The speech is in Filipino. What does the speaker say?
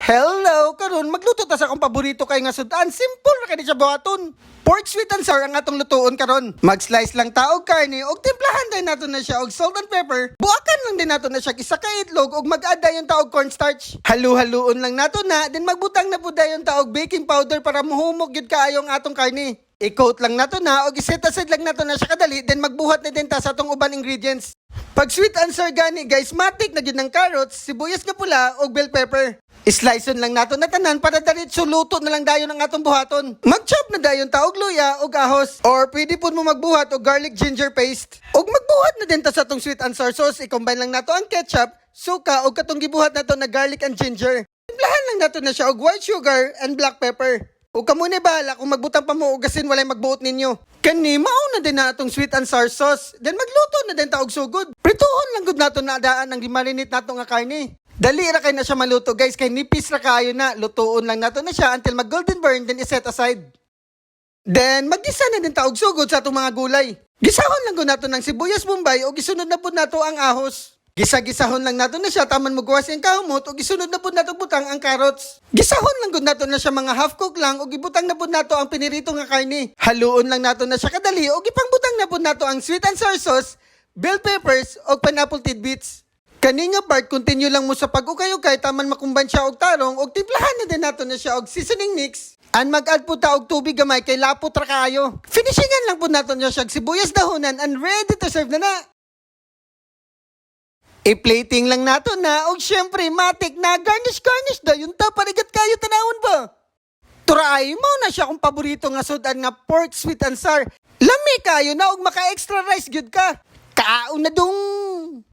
Hello, karon magluto ta sa akong paborito kay nga sudan. Simple ra kay siya buhaton. Pork sweet and sour ang atong lutuon karon. Mag-slice lang ta og karne og timplahan din nato na siya og salt and pepper. Buakan lang din nato na siya isa ka itlog og mag-add dayon ta og cornstarch. Halu-haluon lang nato na, then magbutang na pud dayon ta og baking powder para muhumog gyud kaayo ang atong karne. I-coat lang nato na og iset aside lang nato na siya kadali, then magbuhat na din ta sa atong uban ingredients. Pag sweet and sour gani guys, matik na gyud ng carrots, sibuyas nga pula og bell pepper. Sliceon lang nato na tanan para diretso luto na lang dayon ang atong buhaton. Mag-chop na dayon ta og luya og ahos, or pwede pud mo magbuhat og garlic ginger paste. Og magbuhat na din ta sa atong sweet and sour sauce, i-combine lang nato ang ketchup, suka og katong gibuhat nato na garlic and ginger. Timplahan lang nato na siya og white sugar and black pepper. O kamo ni bahala kung magbutang pa mo og asin walay magbuot ninyo. Kani mao na din na atong sweet and sour sauce. Then magluto na din ta og sugod. Prituhon lang gud nato na daan ang gimarinate nato nga karne. Dali ra kay na siya maluto guys, kay nipis ra kayo na. Lutuon lang nato na siya until mag golden brown, then iset aside. Then maggisa na din ta og sugod sa atong mga gulay. Gisahon lang gud nato ng sibuyas bombay o gisunod na pud nato ang ahos. Gisa-gisahon lang nato na siya taman maggawas ang kahumot o gisunod na pud nato butang ang carrots. Gisahon lang gud nato na siya mga half cook lang o gibutang na pud nato ang pinirito nga karne. Haluon lang nato na siya kadali o gipangbutang na pud nato ang sweet and sour sauce, bell peppers o pineapple tidbits. Kani nga part, continue lang mo sa pag-ukay-ukay taman makumban siya og tarong og timplahan na din nato na siya og seasoning mix. And mag-add po ta og tubig gamay kay lapot ra kayo. Finishingan lang po nato niya siya og sibuyas dahonan and ready to serve na na. I-plating lang nato na og syempre matik na garnish dayon ta parigat kayo tanawon ba. Turay mo na siya kung paborito nga sudan nga pork sweet and sour. Lami kayo na og maka-extra rice gyud ka. Kaon na dong.